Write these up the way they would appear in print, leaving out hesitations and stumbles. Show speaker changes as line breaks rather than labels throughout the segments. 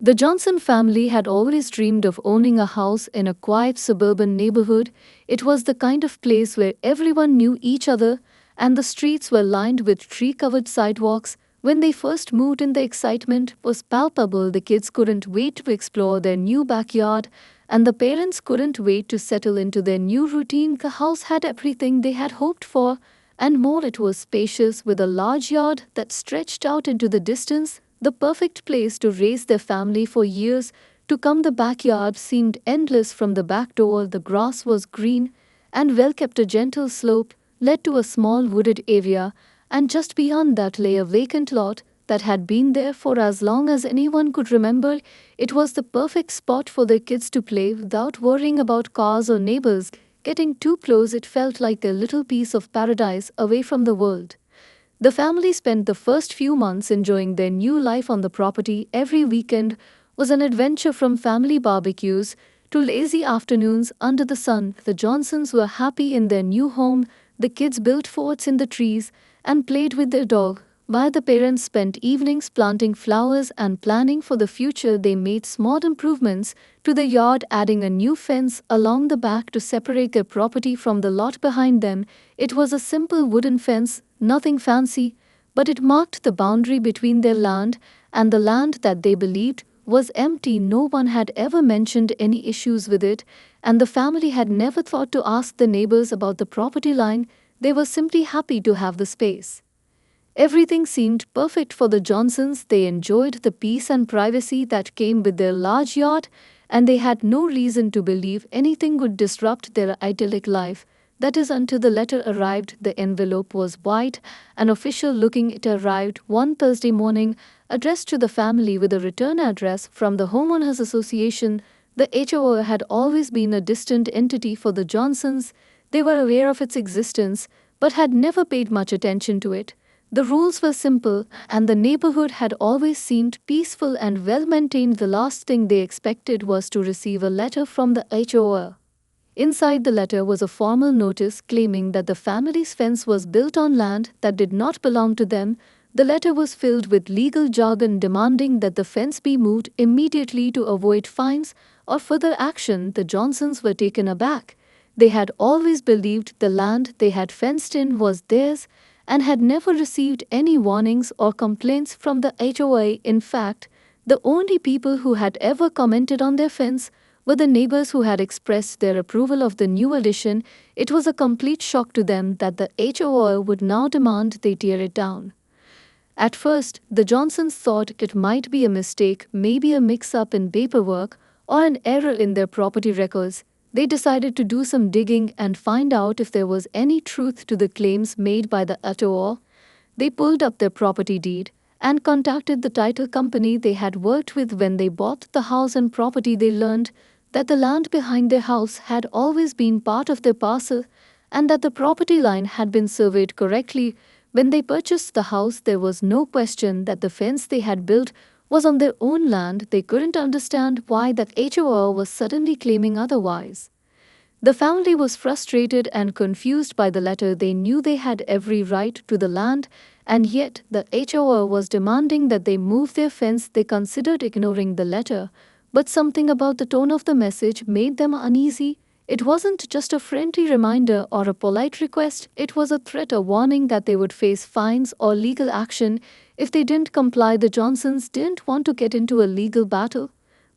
The Johnson family had always dreamed of owning a house in a quiet suburban neighborhood. It was the kind of place where everyone knew each other and the streets were lined with tree-covered sidewalks. When they first moved in, the excitement was palpable. The kids couldn't wait to explore their new backyard, and the parents couldn't wait to settle into their new routine. The house had everything they had hoped for and more. It was spacious with a large yard that stretched out into the distance, the perfect place to raise their family for years to come. The backyard seemed endless from the back door. The grass was green and well kept. A gentle slope led to a small wooded area, and just beyond that lay a vacant lot that had been there for as long as anyone could remember. It was the perfect spot for their kids to play without worrying about cars or neighbors getting too close. It felt like a little piece of paradise away from the world. The family spent the first few months enjoying their new life on the property. Every weekend was an adventure, from family barbecues to lazy afternoons under the sun. The Johnsons were happy in their new home. The kids built forts in the trees and played with their dog, while the parents spent evenings planting flowers and planning for the future. They made small improvements to the yard, adding a new fence along the back to separate their property from the lot behind them. It was a simple wooden fence, nothing fancy, but it marked the boundary between their land and the land that they believed was empty. No one had ever mentioned any issues with it, and the family had never thought to ask the neighbors about the property line. They were simply happy to have the space. Everything seemed perfect for the Johnsons. They enjoyed the peace and privacy that came with their large yard, and they had no reason to believe anything would disrupt their idyllic life. That is, until the letter arrived. The envelope was white and official looking. It arrived one Thursday morning, addressed to the family with a return address from the Homeowners Association. The HOA had always been a distant entity for the Johnsons. They were aware of its existence, but had never paid much attention to it. The rules were simple, and the neighborhood had always seemed peaceful and well-maintained. The last thing they expected was to receive a letter from the HOA. Inside the letter was a formal notice claiming that the family's fence was built on land that did not belong to them. The letter was filled with legal jargon demanding that the fence be moved immediately to avoid fines or further action. The Johnsons were taken aback. They had always believed the land they had fenced in was theirs and had never received any warnings or complaints from the HOA. In fact, the only people who had ever commented on their fence were the neighbors who had expressed their approval of the new addition. It was a complete shock to them that the HOA would now demand they tear it down. At first, the Johnsons thought it might be a mistake, maybe a mix-up in paperwork or an error in their property records. They decided to do some digging and find out if there was any truth to the claims made by the HOA. They pulled up their property deed and contacted the title company they had worked with when they bought the house and property. They learned that the land behind their house had always been part of their parcel and that the property line had been surveyed correctly. When they purchased the house, there was no question that the fence they had built was on their own land. They couldn't understand why that HOA was suddenly claiming otherwise. The family was frustrated and confused by the letter. They knew they had every right to the land, and yet the HOA was demanding that they move their fence. They considered ignoring the letter, but something about the tone of the message made them uneasy. It wasn't just a friendly reminder or a polite request. It was a threat, a warning that they would face fines or legal action if they didn't comply. The Johnsons didn't want to get into a legal battle,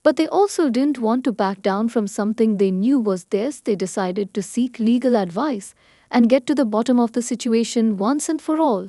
but they also didn't want to back down from something they knew was theirs. They decided to seek legal advice and get to the bottom of the situation once and for all.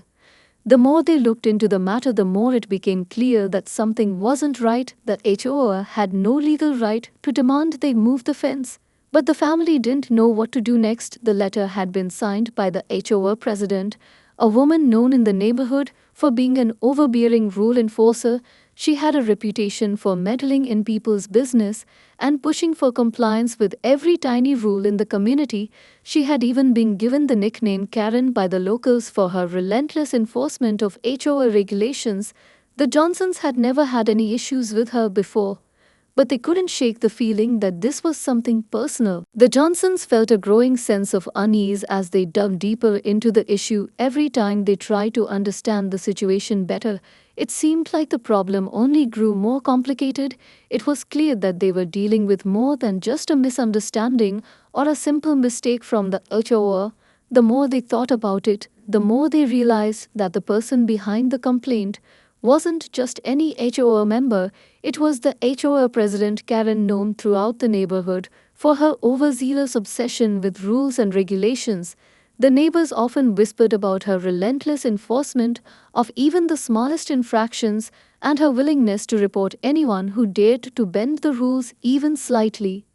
The more they looked into the matter, the more it became clear that something wasn't right. The HOA had no legal right to demand they move the fence, but the family didn't know what to do next. The letter had been signed by the HOA president, a woman known in the neighborhood for being an overbearing rule enforcer. She had a reputation for meddling in people's business and pushing for compliance with every tiny rule in the community. She had even been given the nickname Karen by the locals for her relentless enforcement of HOA regulations. The Johnsons had never had any issues with her before, but they couldn't shake the feeling that this was something personal. The Johnsons felt a growing sense of unease as they dug deeper into the issue. Every time they tried to understand the situation better, It seemed like the problem only grew more complicated. It was clear that they were dealing with more than just a misunderstanding or a simple mistake from the HOA. The more they thought about it, the more they realized that the person behind the complaint wasn't just any HOA member, it was the HOA president Karen, known throughout the neighborhood for her overzealous obsession with rules and regulations. The neighbors often whispered about her relentless enforcement of even the smallest infractions and her willingness to report anyone who dared to bend the rules even slightly.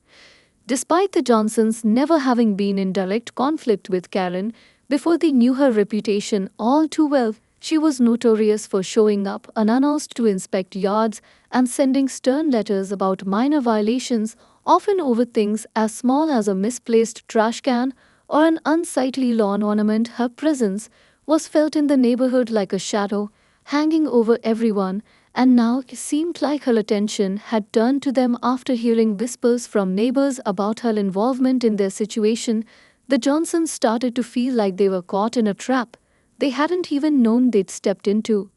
Despite the Johnsons never having been in direct conflict with Karen before, they knew her reputation all too well. She was notorious for showing up unannounced to inspect yards and sending stern letters about minor violations, often over things as small as a misplaced trash can or an unsightly lawn ornament. Her presence was felt in the neighborhood like a shadow, hanging over everyone, and now it seemed like her attention had turned to them after hearing whispers from neighbors about her involvement in their situation. The Johnsons started to feel like they were caught in a trap they hadn't even known they'd stepped into.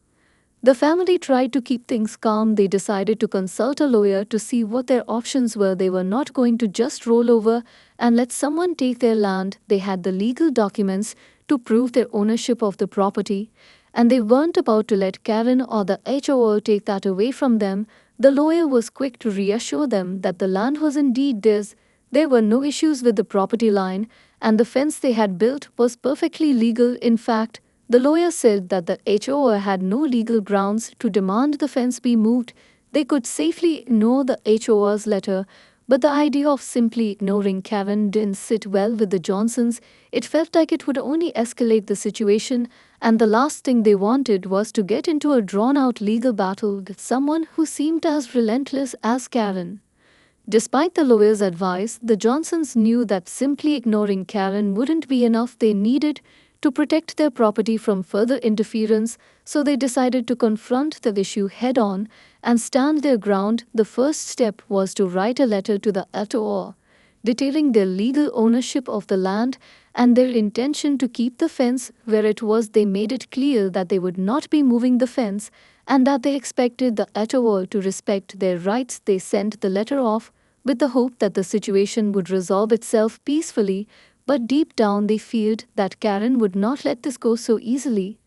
The family tried to keep things calm. They decided to consult a lawyer to see what their options were. They were not going to just roll over and let someone take their land. They had the legal documents to prove their ownership of the property, and they weren't about to let Karen or the HOA take that away from them. The lawyer was quick to reassure them that the land was indeed theirs. There were no issues with the property line, and the fence they had built was perfectly legal. In fact, the lawyer said that the HOA had no legal grounds to demand the fence be moved. They could safely ignore the HOA's letter, but the idea of simply ignoring Karen didn't sit well with the Johnsons. It felt like it would only escalate the situation, and the last thing they wanted was to get into a drawn-out legal battle with someone who seemed as relentless as Karen. Despite the lawyer's advice, the Johnsons knew that simply ignoring Karen wouldn't be enough. They needed to protect their property from further interference, so they decided to confront the issue head-on and stand their ground. The first step was to write a letter to the HOA, detailing their legal ownership of the land and their intention to keep the fence where it was. They made it clear that they would not be moving the fence and that they expected the HOA to respect their rights. They sent the letter off with the hope that the situation would resolve itself peacefully, but deep down they feared that Karen would not let this go so easily.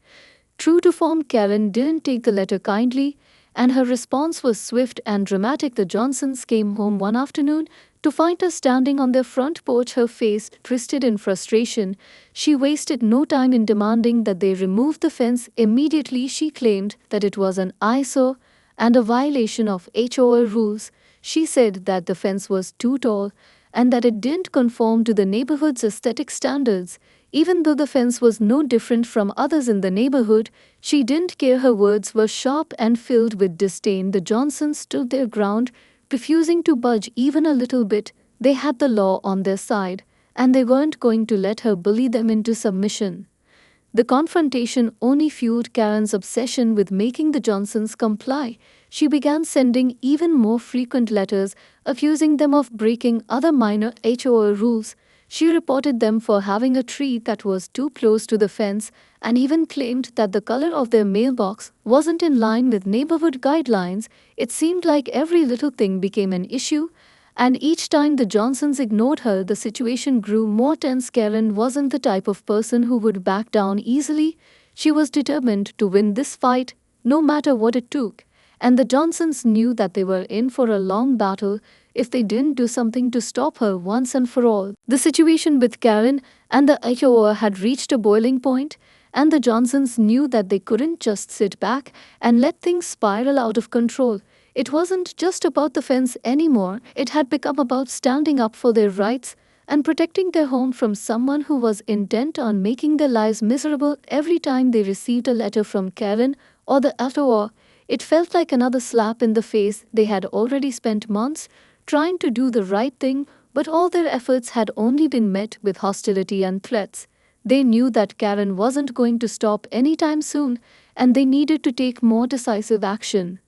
True to form, Karen didn't take the letter kindly, and her response was swift and dramatic. The Johnsons came home one afternoon to find her standing on their front porch, her face twisted in frustration. She wasted no time in demanding that they remove the fence immediately. She claimed that it was an eyesore and a violation of HOA rules. She said that the fence was too tall and that it didn't conform to the neighborhood's aesthetic standards. Even though the fence was no different from others in the neighborhood, she didn't care. Her words were sharp and filled with disdain. The Johnsons stood their ground, refusing to budge even a little bit. They had the law on their side, and they weren't going to let her bully them into submission. The confrontation only fueled Karen's obsession with making the Johnsons comply. She began sending even more frequent letters, accusing them of breaking other minor HOA rules. She reported them for having a tree that was too close to the fence and even claimed that the color of their mailbox wasn't in line with neighborhood guidelines. It seemed like every little thing became an issue, and each time the Johnsons ignored her, the situation grew more tense. Karen wasn't the type of person who would back down easily. She was determined to win this fight, no matter what it took, and the Johnsons knew that they were in for a long battle if they didn't do something to stop her once and for all. The situation with Karen and the HOA had reached a boiling point, and the Johnsons knew that they couldn't just sit back and let things spiral out of control. It wasn't just about the fence anymore. It had become about standing up for their rights and protecting their home from someone who was intent on making their lives miserable. Every time they received a letter from Karen or the HOA, it felt like another slap in the face. They had already spent months trying to do the right thing, but all their efforts had only been met with hostility and threats. They knew that Karen wasn't going to stop anytime soon, and they needed to take more decisive action.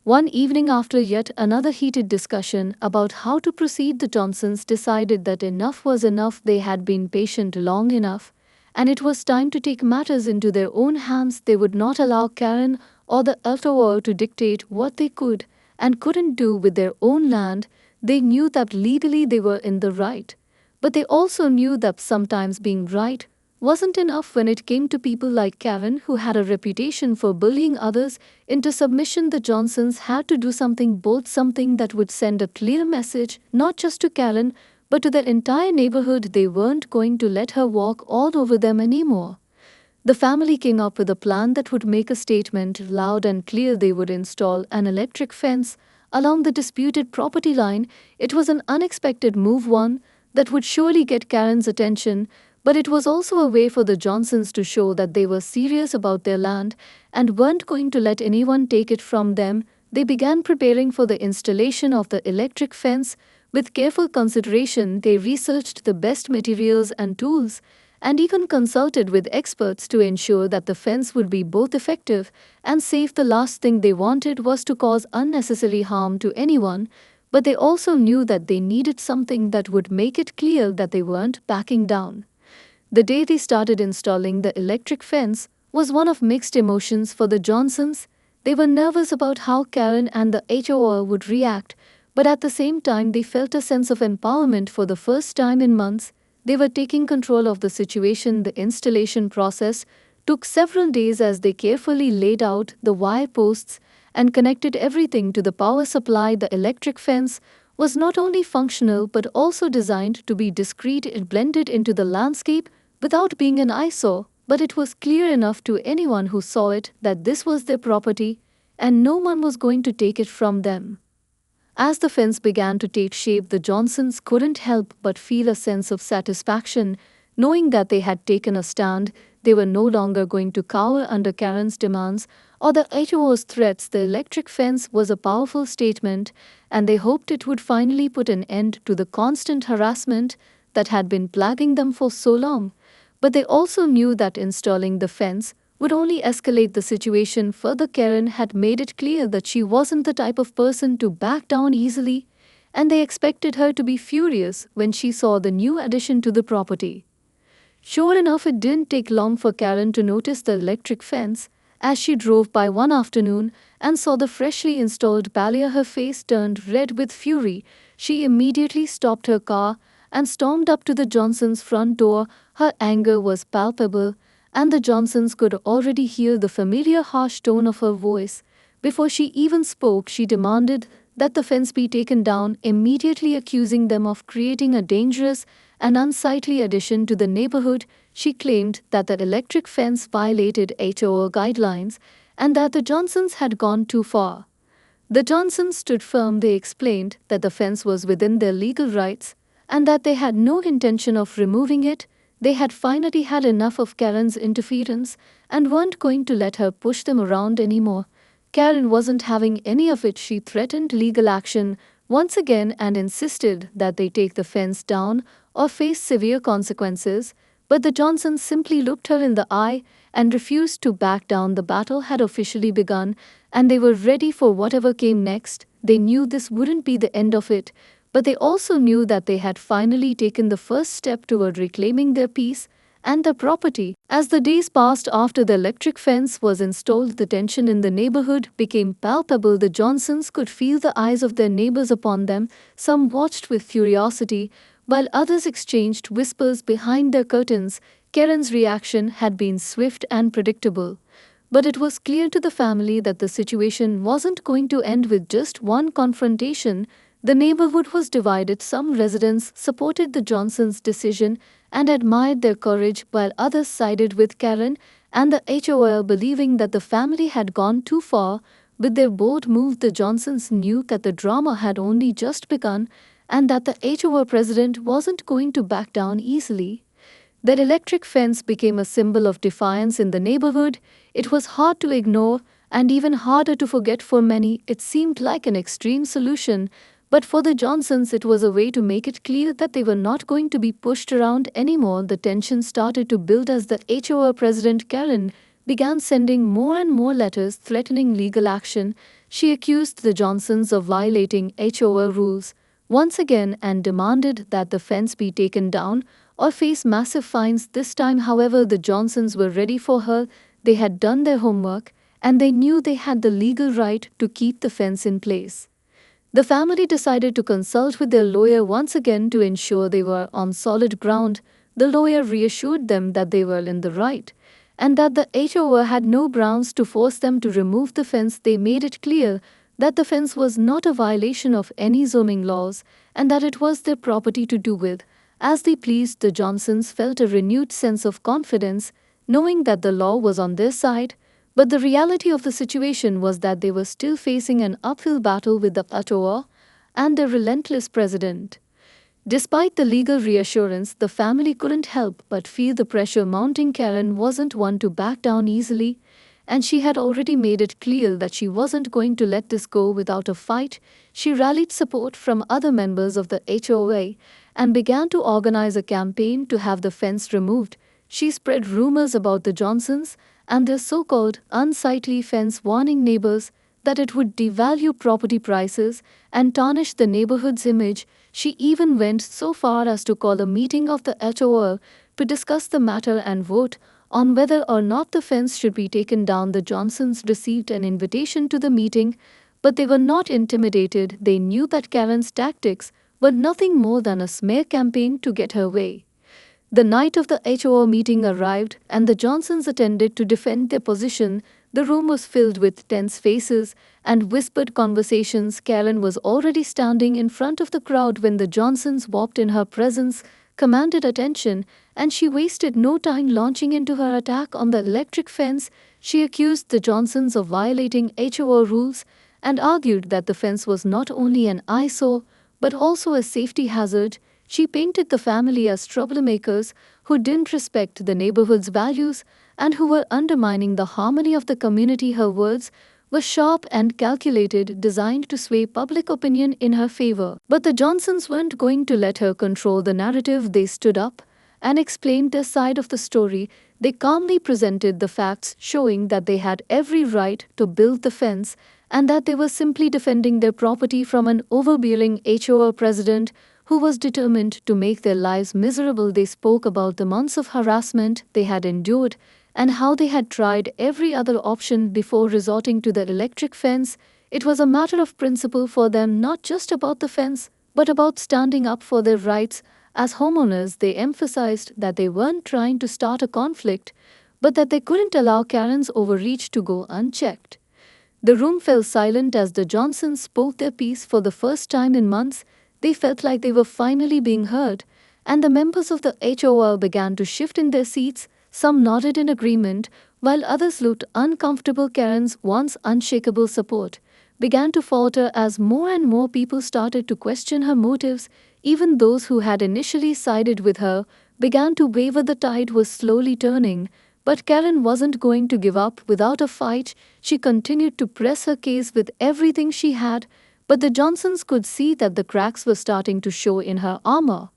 One evening, after yet another heated discussion about how to proceed, the Johnsons decided that enough was enough. They had been patient long enough, and it was time to take matters into their own hands. They would not allow Karen or the HOA to dictate what they could and couldn't do with their own land. They knew that legally they were in the right. But they also knew that sometimes being right wasn't enough when it came to people like Karen, who had a reputation for bullying others into submission. The Johnsons had to do something bold, something that would send a clear message, not just to Karen, but to their entire neighborhood. They weren't going to let her walk all over them anymore. The family came up with a plan that would make a statement loud and clear. They would install an electric fence along the disputed property line. It was an unexpected move, one that would surely get Karen's attention, but it was also a way for the Johnsons to show that they were serious about their land and weren't going to let anyone take it from them. They began preparing for the installation of the electric fence. With careful consideration, they researched the best materials and tools and even consulted with experts to ensure that the fence would be both effective and safe. The last thing they wanted was to cause unnecessary harm to anyone, but they also knew that they needed something that would make it clear that they weren't backing down. The day they started installing the electric fence was one of mixed emotions for the Johnsons. They were nervous about how Karen and the HOA would react, but at the same time they felt a sense of empowerment. For the first time in months, they were taking control of the situation. The installation process took several days as they carefully laid out the wire posts and connected everything to the power supply. The electric fence was not only functional but also designed to be discreet. It blended into the landscape without being an eyesore, but it was clear enough to anyone who saw it that this was their property and no one was going to take it from them. As the fence began to take shape, the Johnsons couldn't help but feel a sense of satisfaction, knowing that they had taken a stand. They were no longer going to cower under Karen's demands or the HOA's threats. The electric fence was a powerful statement, and they hoped it would finally put an end to the constant harassment that had been plaguing them for so long. But they also knew that installing the fence would only escalate the situation further. Karen had made it clear that she wasn't the type of person to back down easily, and they expected her to be furious when she saw the new addition to the property. Sure enough, it didn't take long for Karen to notice the electric fence. As she drove by one afternoon and saw the freshly installed barrier, her face turned red with fury. She immediately stopped her car and stormed up to the Johnsons' front door. Her anger was palpable, and the Johnsons could already hear the familiar harsh tone of her voice. Before she even spoke, she demanded that the fence be taken down immediately, accusing them of creating a dangerous and unsightly addition to the neighborhood. She claimed that the electric fence violated HOA guidelines and that the Johnsons had gone too far. The Johnsons stood firm. They explained that the fence was within their legal rights and that they had no intention of removing it. They had finally had enough of Karen's interference and weren't going to let her push them around anymore. Karen wasn't having any of it. She threatened legal action once again and insisted that they take the fence down or face severe consequences. But the Johnsons simply looked her in the eye and refused to back down. The battle had officially begun, and they were ready for whatever came next. They knew this wouldn't be the end of it, but they also knew that they had finally taken the first step toward reclaiming their peace and their property. As the days passed after the electric fence was installed, the tension in the neighborhood became palpable. The Johnsons could feel the eyes of their neighbors upon them. Some watched with curiosity, while others exchanged whispers behind their curtains. Karen's reaction had been swift and predictable, but it was clear to the family that the situation wasn't going to end with just one confrontation. The neighborhood was divided. Some residents supported the Johnsons' decision and admired their courage, while others sided with Karen and the HOA, believing that the family had gone too far. With their bold move, the Johnsons knew that the drama had only just begun and that the HOA president wasn't going to back down easily. That electric fence became a symbol of defiance in the neighborhood. It was hard to ignore and even harder to forget. For many, it seemed like an extreme solution, but for the Johnsons, it was a way to make it clear that they were not going to be pushed around anymore. The tension started to build as the HOA president, Karen, began sending more and more letters threatening legal action. She accused the Johnsons of violating HOA rules once again and demanded that the fence be taken down or face massive fines. This time, however, the Johnsons were ready for her. They had done their homework and they knew they had the legal right to keep the fence in place. The family decided to consult with their lawyer once again to ensure they were on solid ground. The lawyer reassured them that they were in the right and that the HOA had no grounds to force them to remove the fence. They made it clear that the fence was not a violation of any zoning laws and that it was their property to do with as they pleased. The Johnsons felt a renewed sense of confidence, knowing that the law was on their side, but the reality of the situation was that they were still facing an uphill battle with the HOA and their relentless president. Despite the legal reassurance, the family couldn't help but feel the pressure mounting. Karen wasn't one to back down easily, and she had already made it clear that she wasn't going to let this go without a fight. She rallied support from other members of the HOA and began to organize a campaign to have the fence removed. She spread rumors about the Johnsons and their so-called unsightly fence, warning neighbors that it would devalue property prices and tarnish the neighborhood's image. She even went so far as to call a meeting of the HOA to discuss the matter and vote on whether or not the fence should be taken down. The Johnsons received an invitation to the meeting, but they were not intimidated. They knew that Karen's tactics were nothing more than a smear campaign to get her way. The night of the HOA meeting arrived, and the Johnsons attended to defend their position. The room was filled with tense faces and whispered conversations. Karen was already standing in front of the crowd when the Johnsons walked in. Her presence commanded attention, and she wasted no time launching into her attack on the electric fence. She accused the Johnsons of violating HOA rules and argued that the fence was not only an eyesore but also a safety hazard. She painted the family as troublemakers who didn't respect the neighborhood's values and who were undermining the harmony of the community. Her words were sharp and calculated, designed to sway public opinion in her favor. But the Johnsons weren't going to let her control the narrative. They stood up and explained their side of the story. They calmly presented the facts, showing that they had every right to build the fence and that they were simply defending their property from an overbearing HOA president who was determined to make their lives miserable. They spoke about the months of harassment they had endured and how they had tried every other option before resorting to the electric fence. It was a matter of principle for them, not just about the fence, but about standing up for their rights. As homeowners, they emphasized that they weren't trying to start a conflict, but that they couldn't allow Karen's overreach to go unchecked. The room fell silent as the Johnsons spoke their piece. For the first time in months, they felt like they were finally being heard, and the members of the HOA began to shift in their seats. Some nodded in agreement, while others looked uncomfortable. Karen's once unshakable support began to falter as more and more people started to question her motives. Even those who had initially sided with her began to waver. The tide was slowly turning, but Karen wasn't going to give up without a fight. She continued to press her case with everything she had, but the Johnsons could see that the cracks were starting to show in her armor.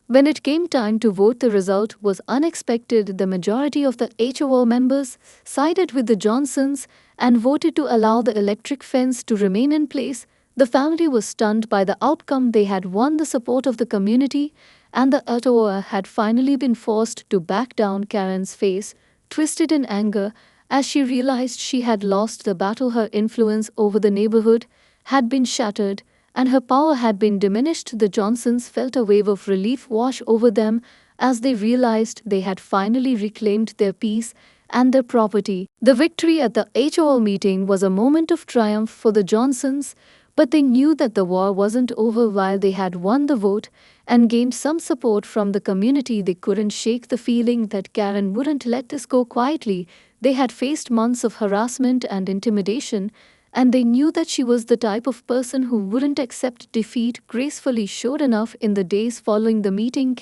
When it came time to vote, the result was unexpected. The majority of the HOA members sided with the Johnsons and voted to allow the electric fence to remain in place. The family was stunned by the outcome. They had won the support of the community, and the HOA had finally been forced to back down. Karen's face twisted in anger as she realized she had lost the battle. Her influence over the neighborhood had been shattered, and her power had been diminished. The Johnsons felt a wave of relief wash over them as they realized they had finally reclaimed their peace and their property. The victory at the HOA meeting was a moment of triumph for the Johnsons, but they knew that the war wasn't over. While they had won the vote and gained some support from the community, they couldn't shake the feeling that Karen wouldn't let this go quietly. They had faced months of harassment and intimidation, and they knew that she was the type of person who wouldn't accept defeat gracefully. Sure enough, in the days following the meeting,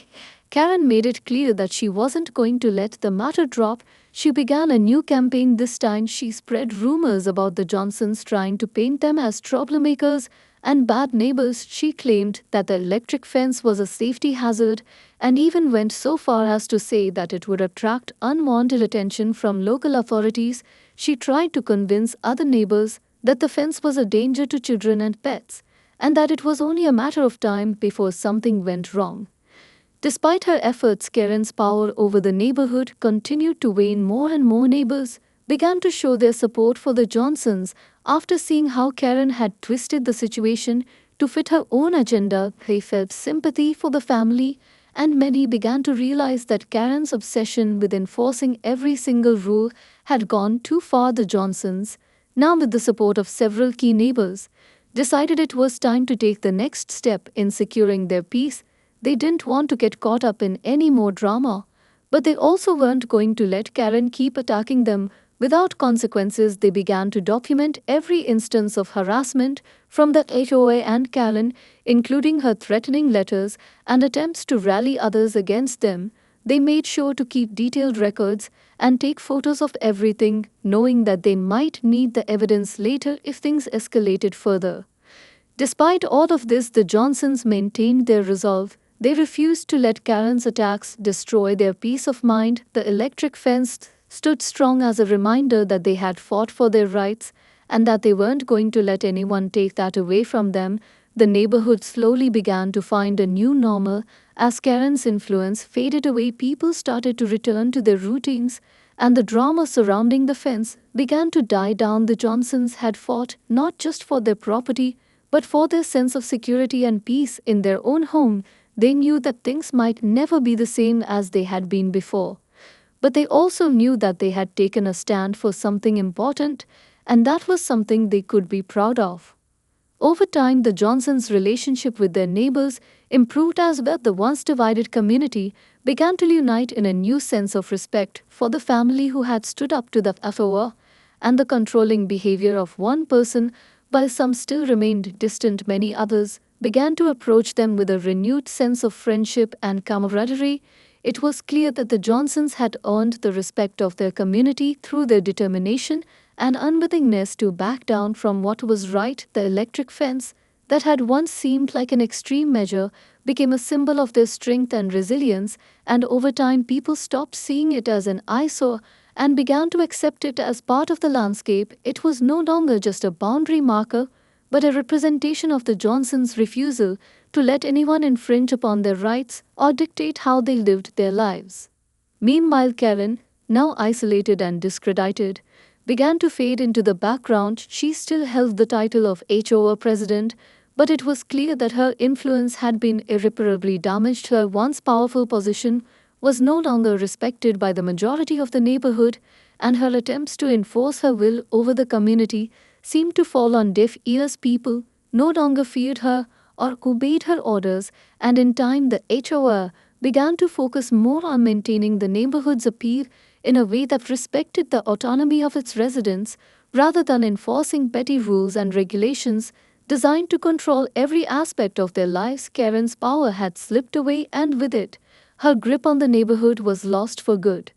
Karen made it clear that she wasn't going to let the matter drop. She began a new campaign. This time she spread rumors about the Johnsons, trying to paint them as troublemakers and bad neighbors. She claimed that the electric fence was a safety hazard and even went so far as to say that it would attract unwanted attention from local authorities. She tried to convince other neighbors that the fence was a danger to children and pets, and that it was only a matter of time before something went wrong. Despite her efforts, Karen's power over the neighborhood continued to wane. More and more neighbors began to show their support for the Johnsons after seeing how Karen had twisted the situation to fit her own agenda. They felt sympathy for the family, and many began to realize that Karen's obsession with enforcing every single rule had gone too far. The Johnsons, now with the support of several key neighbors, decided it was time to take the next step in securing their peace. They didn't want to get caught up in any more drama, but they also weren't going to let Karen keep attacking them without consequences. They began to document every instance of harassment from the HOA and Karen, including her threatening letters and attempts to rally others against them. They made sure to keep detailed records and take photos of everything, knowing that they might need the evidence later if things escalated further. Despite all of this, the Johnsons maintained their resolve. They refused to let Karen's attacks destroy their peace of mind. The electric fence stood strong as a reminder that they had fought for their rights and that they weren't going to let anyone take that away from them. The neighborhood slowly began to find a new normal. As Karen's influence faded away, people started to return to their routines, and the drama surrounding the fence began to die down. The Johnsons had fought not just for their property, but for their sense of security and peace in their own home. They knew that things might never be the same as they had been before. But they also knew that they had taken a stand for something important, and that was something they could be proud of. Over time, the Johnsons' relationship with their neighbors improved as well. The once divided community began to unite in a new sense of respect for the family who had stood up to the HOA and the controlling behavior of one person. While some still remained distant, many others began to approach them with a renewed sense of friendship and camaraderie. It was clear that the Johnsons had earned the respect of their community through their determination and unwillingness to back down from what was right. The electric fence, that had once seemed like an extreme measure, became a symbol of their strength and resilience, and over time people stopped seeing it as an eyesore and began to accept it as part of the landscape. It was no longer just a boundary marker, but a representation of the Johnsons' refusal to let anyone infringe upon their rights or dictate how they lived their lives. Meanwhile, Karen, now isolated and discredited, began to fade into the background. She still held the title of HOA president, but it was clear that her influence had been irreparably damaged. Her once powerful position was no longer respected by the majority of the neighborhood, and her attempts to enforce her will over the community seemed to fall on deaf ears. People no longer feared her or obeyed her orders, and in time the HOA began to focus more on maintaining the neighborhood's appeal in a way that respected the autonomy of its residents rather than enforcing petty rules and regulations designed to control every aspect of their lives. Karen's power had slipped away, and with it, her grip on the neighborhood was lost for good.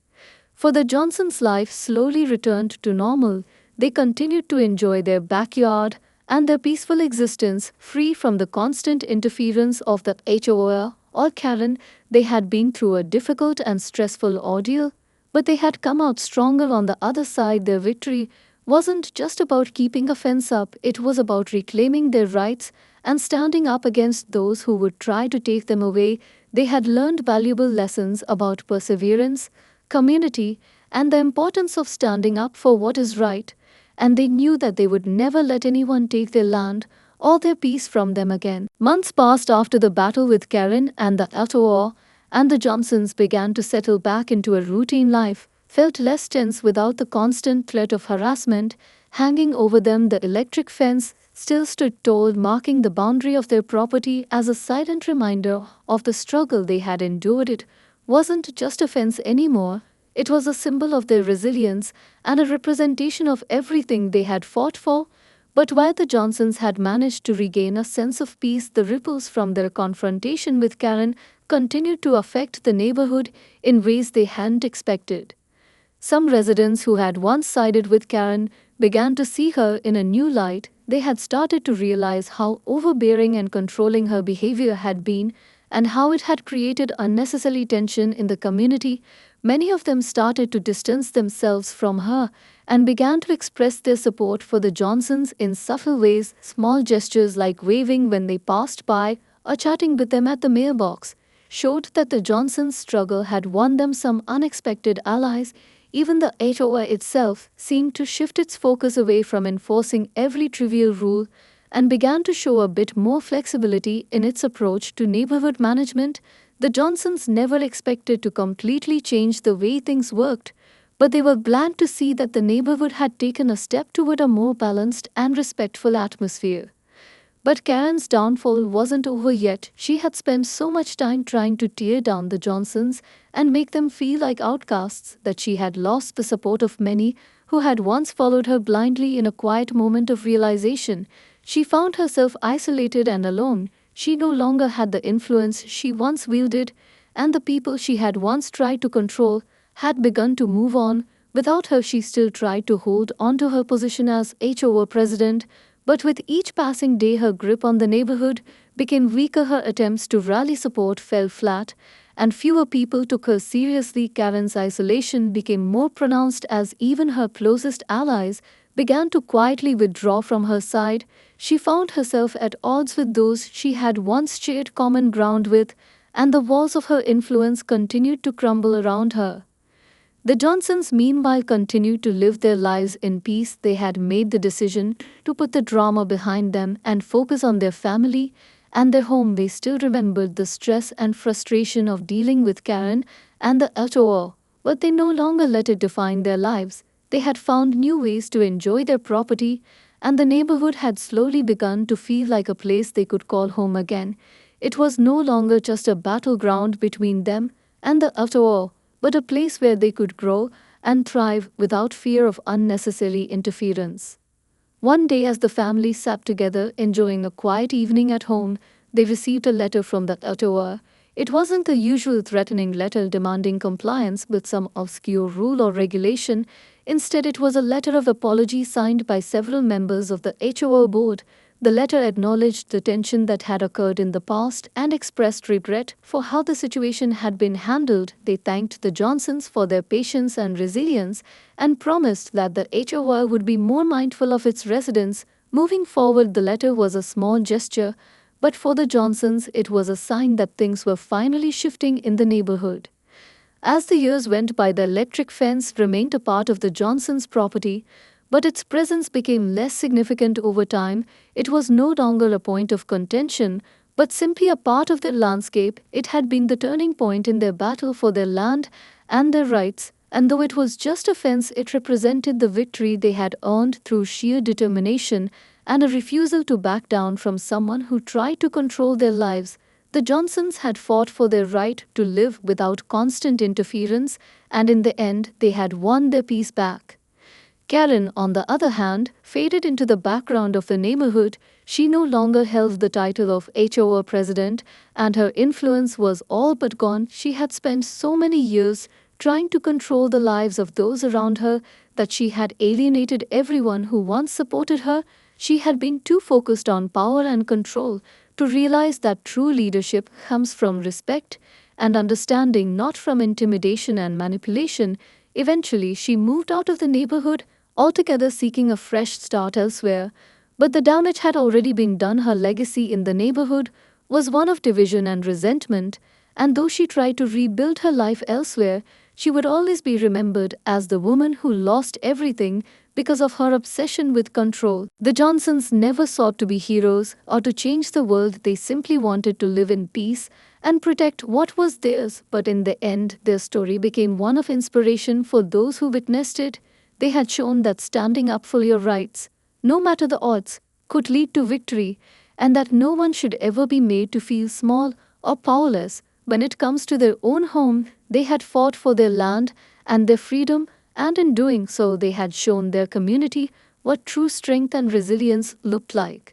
For the Johnsons' life slowly returned to normal. They continued to enjoy their backyard and their peaceful existence, free from the constant interference of the HOA or Karen. They had been through a difficult and stressful ordeal, but they had come out stronger on the other side. Their victory wasn't just about keeping a fence up, it was about reclaiming their rights and standing up against those who would try to take them away. They had learned valuable lessons about perseverance, community, and the importance of standing up for what is right, and they knew that they would never let anyone take their land or their peace from them again. Months passed after the battle with Karen and the HOA, and the Johnsons began to settle back into a routine life, felt less tense without the constant threat of harassment hanging over them. The electric fence still stood tall, marking the boundary of their property as a silent reminder of the struggle they had endured. It wasn't just a fence anymore, it was a symbol of their resilience and a representation of everything they had fought for. But while the Johnsons had managed to regain a sense of peace, the ripples from their confrontation with Karen continued to affect the neighborhood in ways they hadn't expected. Some residents who had once sided with Karen began to see her in a new light. They had started to realize how overbearing and controlling her behavior had been, and how it had created unnecessary tension in the community. Many of them started to distance themselves from her and began to express their support for the Johnsons in subtle ways. Small gestures like waving when they passed by or chatting with them at the mailbox showed that the Johnsons' struggle had won them some unexpected allies. Even the HOA itself seemed to shift its focus away from enforcing every trivial rule and began to show a bit more flexibility in its approach to neighborhood management. The Johnsons never expected to completely change the way things worked, but they were glad to see that the neighborhood had taken a step toward a more balanced and respectful atmosphere. But Karen's downfall wasn't over yet. She had spent so much time trying to tear down the Johnsons and make them feel like outcasts that she had lost the support of many who had once followed her blindly. In a quiet moment of realization, she found herself isolated and alone. She no longer had the influence she once wielded, and the people she had once tried to control had begun to move on. Without her, she still tried to hold on to her position as HOA president, but with each passing day, her grip on the neighborhood became weaker. Her attempts to rally support fell flat, and fewer people took her seriously. Karen's isolation became more pronounced as even her closest allies began to quietly withdraw from her side. She found herself at odds with those she had once shared common ground with, and the walls of her influence continued to crumble around her. The Johnsons, meanwhile, continued to live their lives in peace. They had made the decision to put the drama behind them and focus on their family and their home. They still remembered the stress and frustration of dealing with Karen and the HOA, but they no longer let it define their lives. They had found new ways to enjoy their property, and the neighborhood had slowly begun to feel like a place they could call home again. It was no longer just a battleground between them and the HOA, but a place where they could grow and thrive without fear of unnecessary interference. One day, as the family sat together enjoying a quiet evening at home, they received a letter from the HOA. It wasn't the usual threatening letter demanding compliance with some obscure rule or regulation. Instead, it was a letter of apology signed by several members of the HOA board. The letter acknowledged the tension that had occurred in the past and expressed regret for how the situation had been handled. They thanked the Johnsons for their patience and resilience and promised that the HOA would be more mindful of its residents moving forward. The letter was a small gesture, but for the Johnsons, it was a sign that things were finally shifting in the neighborhood. As the years went by, the electric fence remained a part of the Johnsons' property, but its presence became less significant over time. It was no longer a point of contention, but simply a part of their landscape. It had been the turning point in their battle for their land and their rights, and though it was just a fence, it represented the victory they had earned through sheer determination and a refusal to back down from someone who tried to control their lives. The Johnsons had fought for their right to live without constant interference, and in the end, they had won their peace back. Karen, on the other hand, faded into the background of the neighborhood. She no longer held the title of HOA president, and her influence was all but gone. She had spent so many years trying to control the lives of those around her that she had alienated everyone who once supported her. She had been too focused on power and control to realize that true leadership comes from respect and understanding, not from intimidation and manipulation. Eventually, she moved out of the neighborhood altogether, seeking a fresh start elsewhere. But the damage had already been done. Her legacy in the neighborhood was one of division and resentment, and though she tried to rebuild her life elsewhere, she would always be remembered as the woman who lost everything because of her obsession with control. The Johnsons never sought to be heroes or to change the world. They simply wanted to live in peace and protect what was theirs. But in the end, their story became one of inspiration for those who witnessed it. They had shown that standing up for your rights, no matter the odds, could lead to victory, and that no one should ever be made to feel small or powerless. When it comes to their own home, they had fought for their land and their freedom, and in doing so, they had shown their community what true strength and resilience looked like.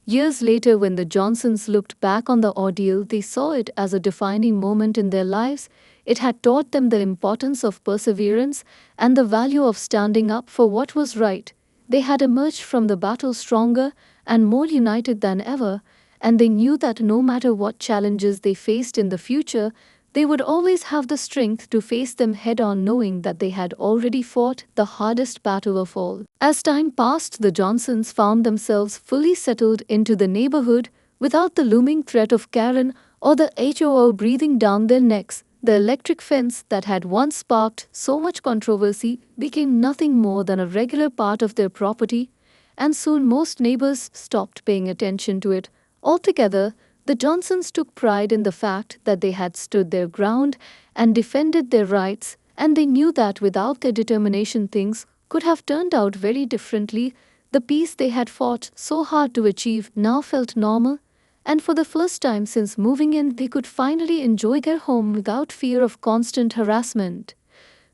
Years later, when the Johnsons looked back on the ordeal, they saw it as a defining moment in their lives. It had taught them the importance of perseverance and the value of standing up for what was right. They had emerged from the battle stronger and more united than ever, and they knew that no matter what challenges they faced in the future, they would always have the strength to face them head-on, knowing that they had already fought the hardest battle of all. As time passed, the Johnsons found themselves fully settled into the neighborhood without the looming threat of Karen or the HOA breathing down their necks. the electric fence that had once sparked so much controversy became nothing more than a regular part of their property, and soon most neighbors stopped paying attention to it altogether. The Johnsons took pride in the fact that they had stood their ground and defended their rights, and they knew that without their determination things could have turned out very differently. The peace they had fought so hard to achieve now felt normal, and for the first time since moving in, they could finally enjoy their home without fear of constant harassment.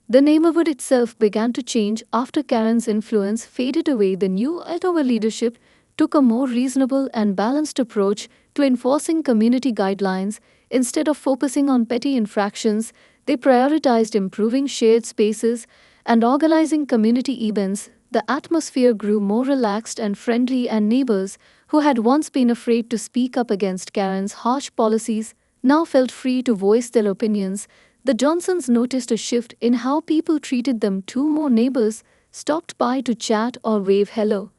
The neighborhood itself began to change after Karen's influence faded away. The new HOA leadership took a more reasonable and balanced approach to enforcing community guidelines. Instead of focusing on petty infractions, they prioritized improving shared spaces and organizing community events. The atmosphere grew more relaxed and friendly, and neighbors who had once been afraid to speak up against Karen's harsh policies now felt free to voice their opinions. The Johnsons noticed a shift in how people treated them too. More neighbors stopped by to chat or wave hello,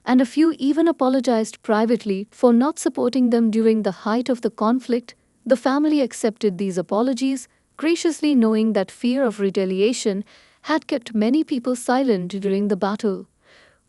and a few even apologized privately for not supporting them during the height of the conflict. The family accepted these apologies graciously, knowing that fear of retaliation had kept many people silent during the battle.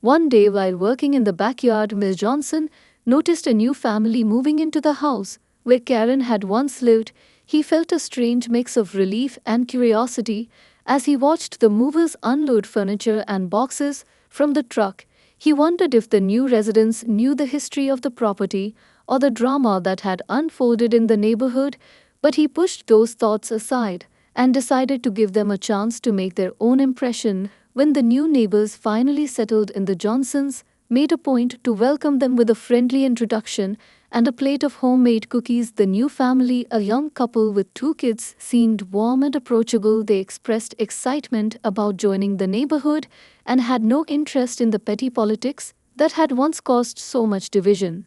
One day, while working in the backyard, Miss Johnson noticed a new family moving into the house where Karen had once lived. He felt a strange mix of relief and curiosity as he watched the movers unload furniture and boxes from the truck. He wondered if the new residents knew the history of the property or the drama that had unfolded in the neighborhood, but he pushed those thoughts aside and decided to give them a chance to make their own impression. When the new neighbors finally settled in, the Johnsons made a point to welcome them with a friendly introduction and a plate of homemade cookies. The new family, a young couple with 2 kids, seemed warm and approachable. They expressed excitement about joining the neighborhood and had no interest in the petty politics that had once caused so much division.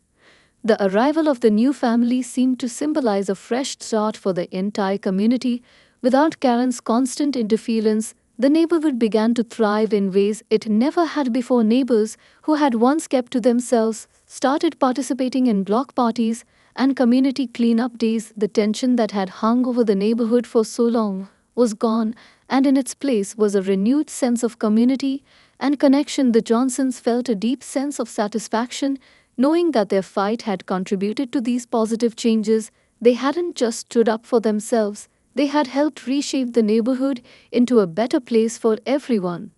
The arrival of the new family seemed to symbolize a fresh start for the entire community. Without Karen's constant interference, the neighborhood began to thrive in ways it never had before. Neighbors who had once kept to themselves started participating in block parties and community cleanup days. The tension that had hung over the neighborhood for so long was gone, and in its place was a renewed sense of community and connection. The Johnsons felt a deep sense of satisfaction knowing that their fight had contributed to these positive changes. They hadn't just stood up for themselves, they had helped reshape the neighborhood into a better place for everyone.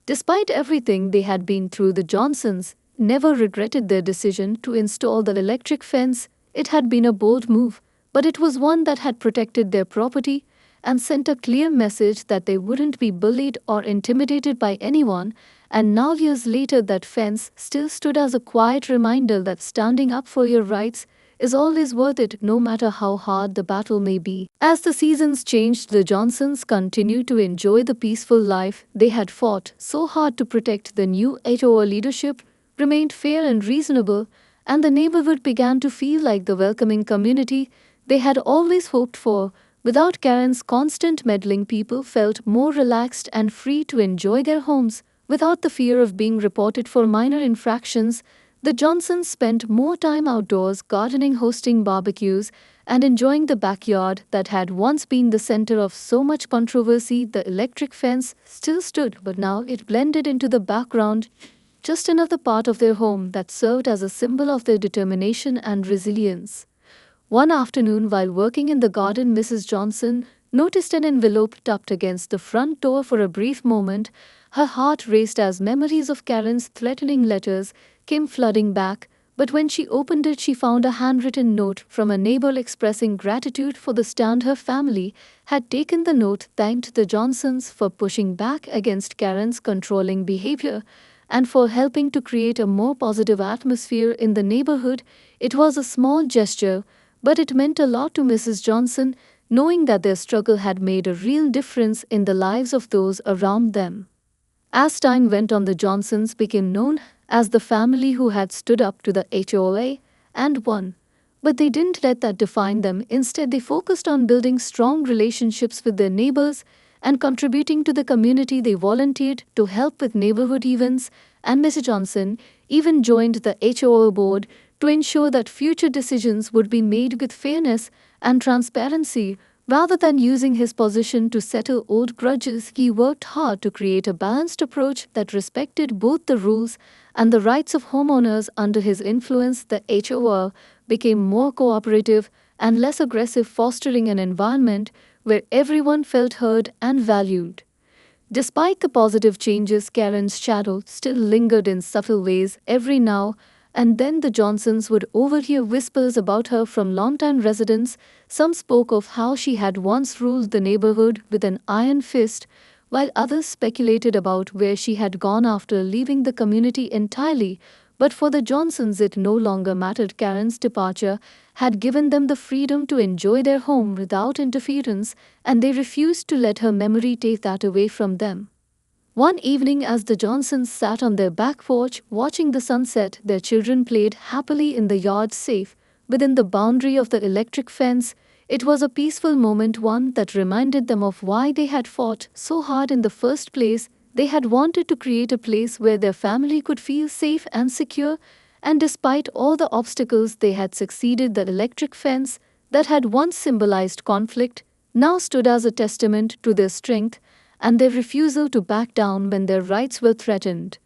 Despite everything they had been through, the Johnsons never regretted their decision to install the electric fence. It had been a bold move, but it was one that had protected their property and sent a clear message that they wouldn't be bullied or intimidated by anyone. And now, years later, that fence still stood as a quiet reminder that standing up for your rights is always worth it, no matter how hard the battle may be. As the seasons changed, the Johnsons continued to enjoy the peaceful life they had fought so hard to protect. The new HOA leadership remained fair and reasonable, and the neighborhood began to feel like the welcoming community they had always hoped for. Without Karen's constant meddling, people felt more relaxed and free to enjoy their homes without the fear of being reported for minor infractions. The Johnsons spent more time outdoors, gardening, hosting barbecues, and enjoying the backyard that had once been the center of so much controversy. The electric fence still stood, but now it blended into the background, just another part of their home that served as a symbol of their determination and resilience. One afternoon, while working in the garden, Mrs. Johnson noticed an envelope tucked against the front door. For a brief moment, her heart raced as memories of Karen's threatening letters came flooding back, but when she opened it, she found a handwritten note from a neighbor expressing gratitude for the stand her family had taken. The note thanked the Johnsons for pushing back against Karen's controlling behavior and for helping to create a more positive atmosphere in the neighborhood. It was a small gesture, but it meant a lot to Mrs. Johnson, knowing that their struggle had made a real difference in the lives of those around them. As time went on, the Johnsons became known as the family who had stood up to the HOA and won. But they didn't let that define them. Instead, they focused on building strong relationships with their neighbors and contributing to the community. They volunteered to help with neighborhood events, and Mrs. Johnson even joined the HOA board to ensure that future decisions would be made with fairness and transparency. Rather than using his position to settle old grudges, he worked hard to create a balanced approach that respected both the rules and the rights of homeowners. Under his influence, the HOA became more cooperative and less aggressive, fostering an environment where everyone felt heard and valued. Despite the positive changes, Karen's shadow still lingered in subtle ways. Every now and then the Johnsons would overhear whispers about her from longtime residents. Some spoke of how she had once ruled the neighborhood with an iron fist, while others speculated about where she had gone after leaving the community entirely. But for the Johnsons, it no longer mattered. Karen's departure had given them the freedom to enjoy their home without interference, and they refused to let her memory take that away from them. One evening, as the Johnsons sat on their back porch watching the sunset, their children played happily in the yard, safe within the boundary of the electric fence. It was a peaceful moment, one that reminded them of why they had fought so hard in the first place. They had wanted to create a place where their family could feel safe and secure, and despite all the obstacles, they had succeeded. The electric fence, that had once symbolized conflict, now stood as a testament to their strength and their refusal to back down when their rights were threatened.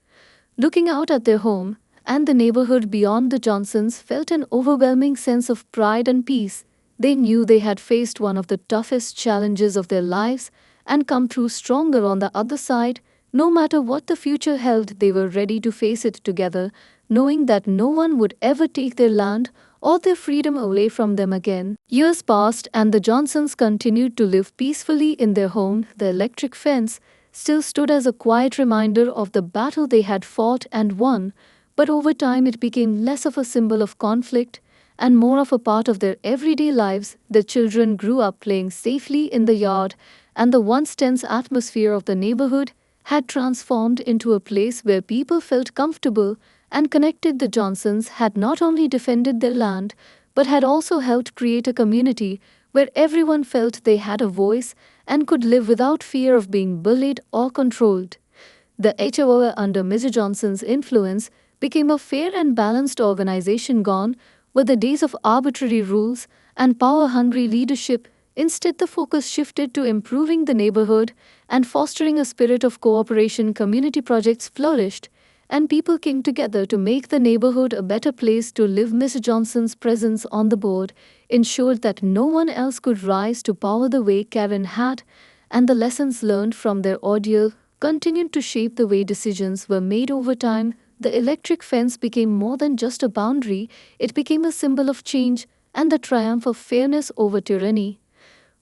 Looking out at their home and the neighborhood beyond, the Johnsons felt an overwhelming sense of pride and peace. They knew they had faced one of the toughest challenges of their lives and come through stronger on the other side. No matter what the future held, they were ready to face it together, knowing that no one would ever take their land or their freedom away from them again. Years passed and the Johnsons continued to live peacefully in their home. The electric fence still stood as a quiet reminder of the battle they had fought and won, but over time it became less of a symbol of conflict and more of a part of their everyday lives. The children grew up playing safely in the yard, and the once tense atmosphere of the neighborhood had transformed into a place where people felt comfortable and connected. The Johnsons had not only defended their land, but had also helped create a community where everyone felt they had a voice and could live without fear of being bullied or controlled. The HOA, under Mr. Johnson's influence, became a fair and balanced organization. Gone were the days of arbitrary rules and power-hungry leadership. Instead, the focus shifted to improving the neighborhood and fostering a spirit of cooperation. Community projects flourished, and people came together to make the neighborhood a better place to live. Mr. Johnson's presence on the board ensured that no one else could rise to power the way Karen had, and the lessons learned from their ordeal continued to shape the way decisions were made over time. The electric fence became more than just a boundary, it became a symbol of change and the triumph of fairness over tyranny.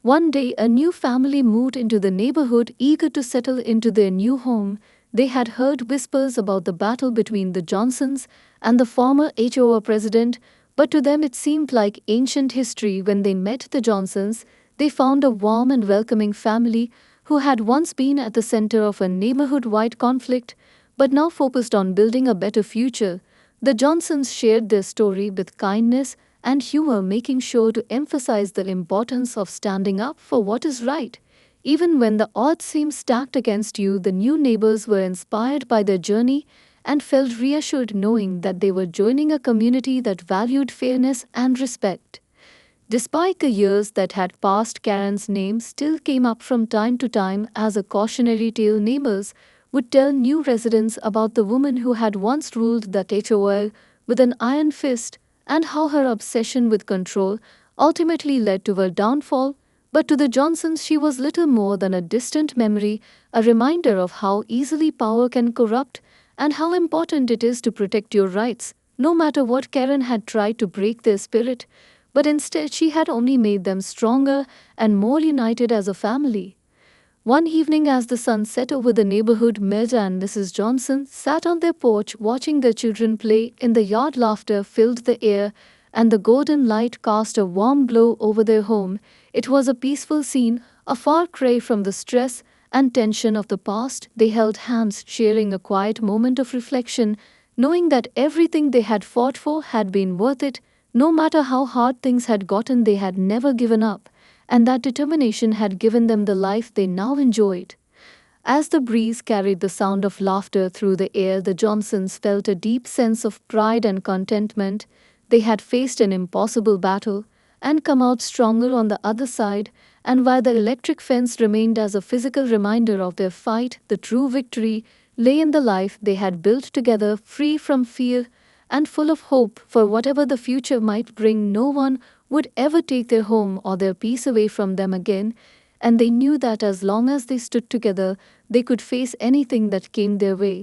One day, a new family moved into the neighborhood, eager to settle into their new home. They had heard whispers about the battle between the Johnsons and the former HOA president, but to them it seemed like ancient history. When they met the Johnsons, they found a warm and welcoming family who had once been at the center of a neighborhood-wide conflict, but now focused on building a better future. The Johnsons shared their story with kindness and humor, making sure to emphasize the importance of standing up for what is right. Even when the odds seemed stacked against you, the new neighbors were inspired by their journey and felt reassured knowing that they were joining a community that valued fairness and respect. Despite the years that had passed, Karen's name still came up from time to time as a cautionary tale. Neighbors would tell new residents about the woman who had once ruled that HOA with an iron fist, and how her obsession with control ultimately led to her downfall. But to the Johnsons, she was little more than a distant memory, a reminder of how easily power can corrupt and how important it is to protect your rights. No matter what, Karen had tried to break their spirit, but instead she had only made them stronger and more united as a family. One evening, as the sun set over the neighborhood, Mr. and Mrs. Johnson sat on their porch watching their children play in the yard. Laughter filled the air, and the golden light cast a warm glow over their home. It was a peaceful scene, a far cry from the stress and tension of the past. They held hands, sharing a quiet moment of reflection, knowing that everything they had fought for had been worth it. No matter how hard things had gotten, they had never given up, and that determination had given them the life they now enjoyed. As the breeze carried the sound of laughter through the air, the Johnsons felt a deep sense of pride and contentment. They had faced an impossible battle and come out stronger on the other side, And while the electric fence remained as a physical reminder of their fight, the true victory lay in the life they had built together, free from fear and full of hope for whatever the future might bring. No one would ever take their home or their peace away from them again, and they knew that as long as they stood together, they could face anything that came their way.